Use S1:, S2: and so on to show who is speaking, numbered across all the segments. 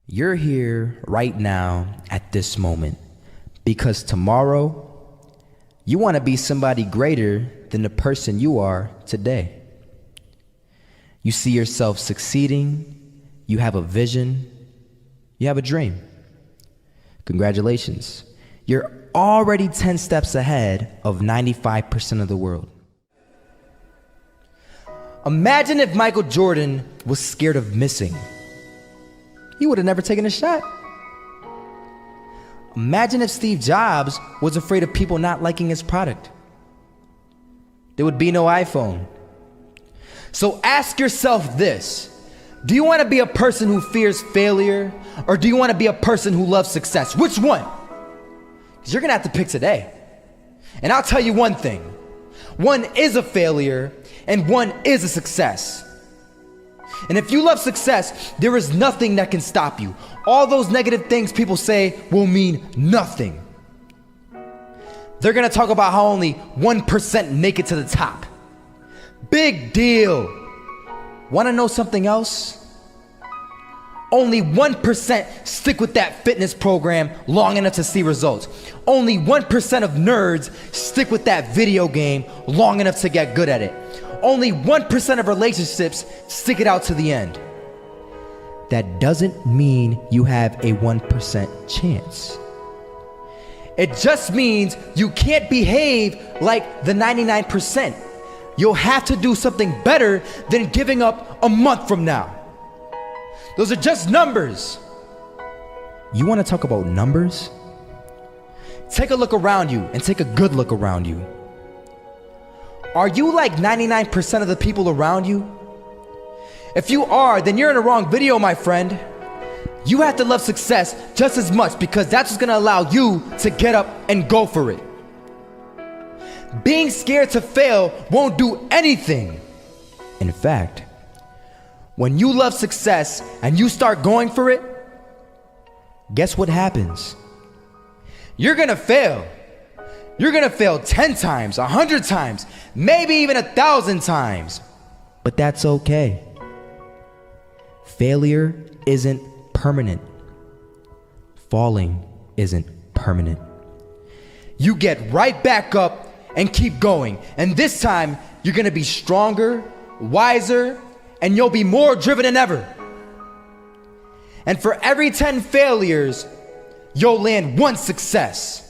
S1: You're here right now at this moment because tomorrow you want to be somebody greater than the person you are today. You see yourself succeeding, you have a vision, you have a dream. Congratulations. You're already 10 steps ahead of 95% of the world. Imagine if Michael Jordan was scared of missing. He would have never taken a shot. Imagine if Steve Jobs was afraid of people not liking his product. There would be no iPhone. So ask yourself this: do you want to be a person who fears failure, or do you want to be a person who loves success? Which one? Because you're going to have to pick today. And I'll tell you one thing: one is a failure and one is a success. And if you love success, there is nothing that can stop you. All those negative things people say will mean nothing. They're gonna talk about how only 1% make it to the top. Big deal. Wanna know something else? Only 1% stick with that fitness program long enough to see results. Only 1% of nerds stick with that video game long enough to get good at it. Only 1% of relationships stick it out to the end. That doesn't mean you have a 1% chance. It just means you can't behave like the 99%. You'll have to do something better than giving up a month from now. Those are just numbers. You want to talk about numbers? Take a look around you and take a good look around you. Are you like 99% of the people around you? If you are, then you're in the wrong video, my friend. You have to love success just as much because that's what's gonna allow you to get up and go for it. Being scared to fail won't do anything. In fact, when you love success and you start going for it, guess what happens? You're gonna fail. You're gonna fail 10 times, 100 times, maybe even 1,000 times. But that's okay. Failure isn't permanent. Falling isn't permanent. You get right back up and keep going. And this time, you're gonna be stronger, wiser, and you'll be more driven than ever. And for every 10 failures, you'll land one success.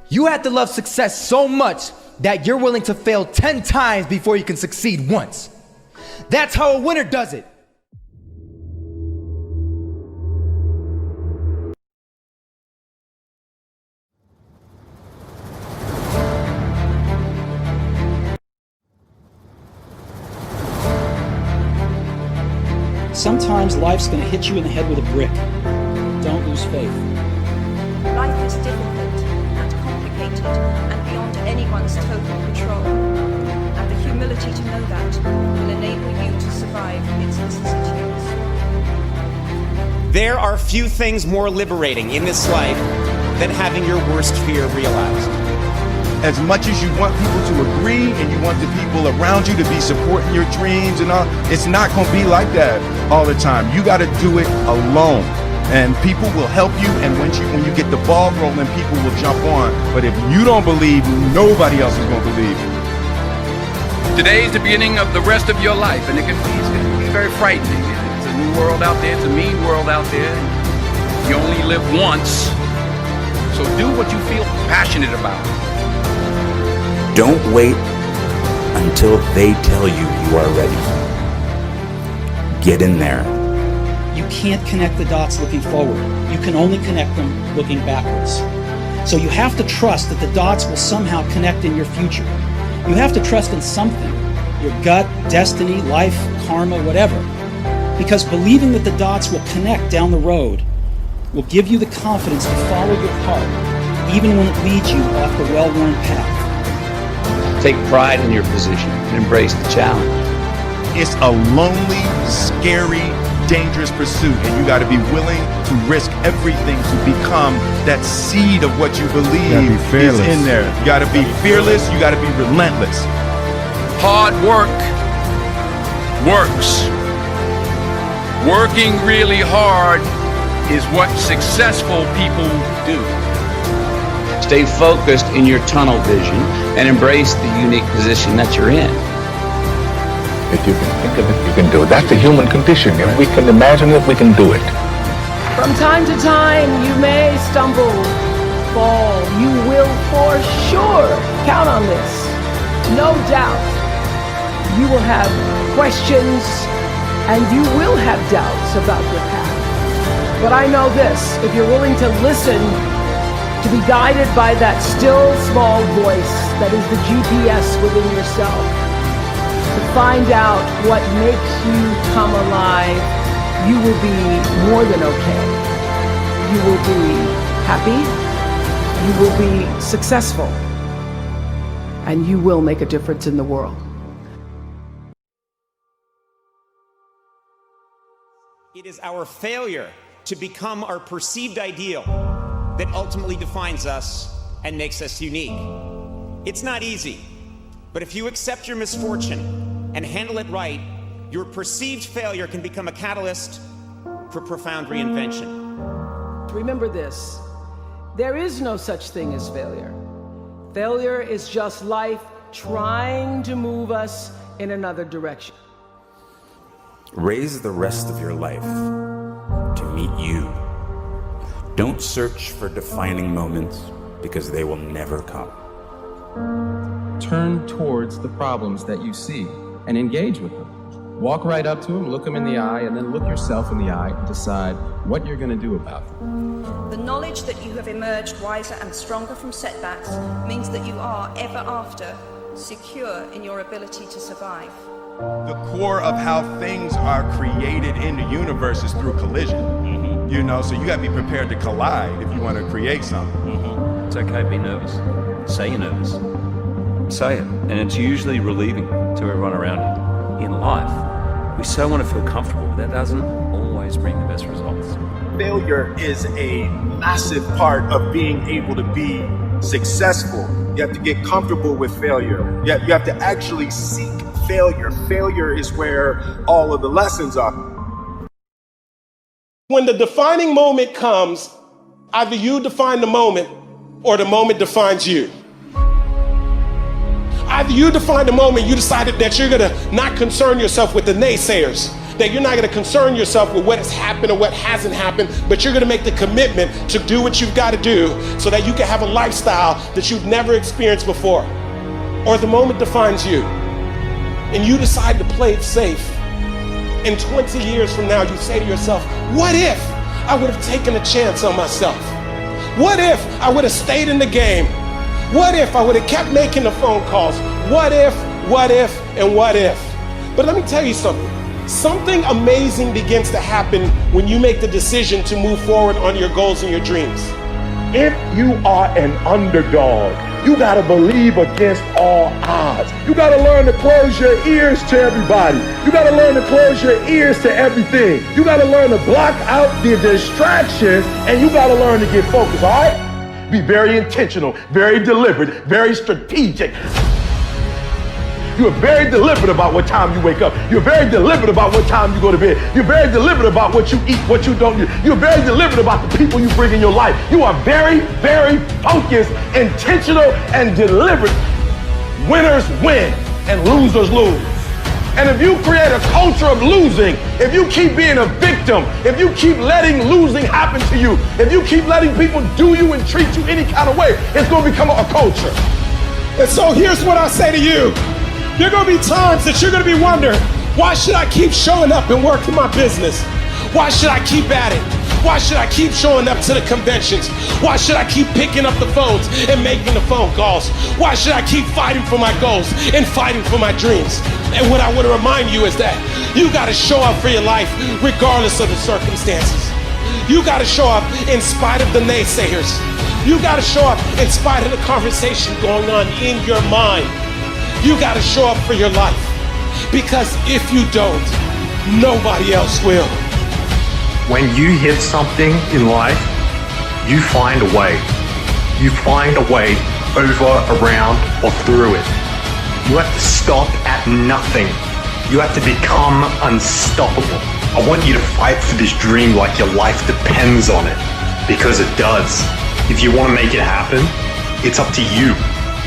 S1: You have to love success so much that you're willing to fail 10 times before you can succeed once. That's how a winner does it.
S2: Sometimes life's going to hit you in the head with a brick. Don't lose faith.
S3: Life is difficult and complicated and beyond anyone's total control. And the humility to know that will enable you to survive its vicissitudes.
S4: There are few things more liberating in this life than having your worst fear realized.
S5: As much as you want people to agree and you want the people around you to be supporting your dreams and all, it's not going to be like that all the time. You got to do it alone. And people will help you, and when you get the ball rolling, people will jump on. But if you don't believe, nobody else is going to believe.
S6: Today is the beginning of the rest of your life, and it can be very frightening. It's a new world out there. It's a mean world out there. You only live once, so do what you feel passionate about.
S7: Don't wait until they tell you you are ready. Get in there.
S2: You can't connect the dots looking forward. You can only connect them looking backwards. So you have to trust that the dots will somehow connect in your future. You have to trust in something, your gut, destiny, life, karma, whatever. Because believing that the dots will connect down the road will give you the confidence to follow your heart, even when it leads you off the well-worn path.
S8: Take pride in your position and embrace the challenge.
S5: It's a lonely, scary, dangerous pursuit, and you got to be willing to risk everything to become that seed of what you believe is in there. You got to be fearless. You got to be relentless.
S6: Hard work works. Working really hard is what successful people do.
S8: Stay focused in your tunnel vision and embrace the unique position that you're in.
S9: If you can think of it, you can do it. That's the human condition. If we can imagine it, we can do it.
S10: From time to time, you may stumble, fall. You will for sure count on this. No doubt. You will have questions and you will have doubts about your path. But I know this, if you're willing to listen, to be guided by that still small voice that is the GPS within yourself, to find out what makes you come alive, you will be more than okay. You will be happy, you will be successful, and you will make a difference in the world.
S4: It is our failure to become our perceived ideal that ultimately defines us and makes us unique. It's not easy, but if you accept your misfortune and handle it right, your perceived failure can become a catalyst for profound reinvention.
S10: Remember this, there is no such thing as failure. Failure is just life trying to move us in another direction.
S7: Raise the rest of your life to meet you. Don't search for defining moments because they will never come.
S11: Turn towards the problems that you see and engage with them. Walk right up to them, look them in the eye, and then look yourself in the eye and decide what you're going to do about them.
S3: The knowledge that you have emerged wiser and stronger from setbacks means that you are, ever after, secure in your ability to survive.
S5: The core of how things are created in the universe is through collision. You know, so you got to be prepared to collide if you want to create something.
S12: It's okay to be nervous. Say you're nervous. Say it. And it's usually relieving to everyone around you. In life, we so want to feel comfortable, but that doesn't always bring the best results.
S13: Failure is a massive part of being able to be successful. You have to get comfortable with failure. You have to actually seek failure. Failure is where all of the lessons are.
S14: When the defining moment comes, either you define the moment or the moment defines you. Either you define the moment, you decided that you're gonna not concern yourself with the naysayers, that you're not gonna concern yourself with what has happened or what hasn't happened, but you're gonna make the commitment to do what you've gotta do so that you can have a lifestyle that you've never experienced before. Or the moment defines you, and you decide to play it safe. And 20 years from now, you say to yourself, what if I would have taken a chance on myself? What if I would have stayed in the game? What if I would have kept making the phone calls? What if, and what if? But let me tell you something. Something amazing begins to happen when you make the decision to move forward on your goals and your dreams.
S9: If you are an underdog, you gotta believe against all odds. You gotta learn to close your ears to everybody. You gotta learn to close your ears to everything. You gotta learn to block out the distractions, and you gotta learn to get focused, all right? Be very intentional, very deliberate, very strategic. You are very deliberate about what time you wake up. You're very deliberate about what time you go to bed. You're very deliberate about what you eat, what you don't do. You're very deliberate about the people you bring in your life. You are very, very focused, intentional, and deliberate. Winners win and losers lose. And if you create a culture of losing, if you keep being a victim, if you keep letting losing happen to you, if you keep letting people do you and treat you any kind of way, it's going to become a culture.
S14: And so here's what I say to you. There are going to be times that you're going to be wondering, why should I keep showing up and working my business? Why should I keep at it? Why should I keep showing up to the conventions? Why should I keep picking up the phones and making the phone calls? Why should I keep fighting for my goals and fighting for my dreams? And what I want to remind you is that you got to show up for your life regardless of the circumstances. You got to show up in spite of the naysayers. You got to show up in spite of the conversation going on in your mind. You got to show up for your life, because if you don't, nobody else will.
S9: When you hit something in life, you find a way. You find a way over, around, or through it. You have to stop at nothing. You have to become unstoppable.
S15: I want you to fight for this dream like your life depends on it, because it does. If you want to make it happen, it's up to you.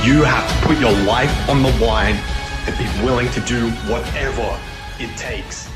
S15: You have to put your life on the line and be willing to do whatever it takes.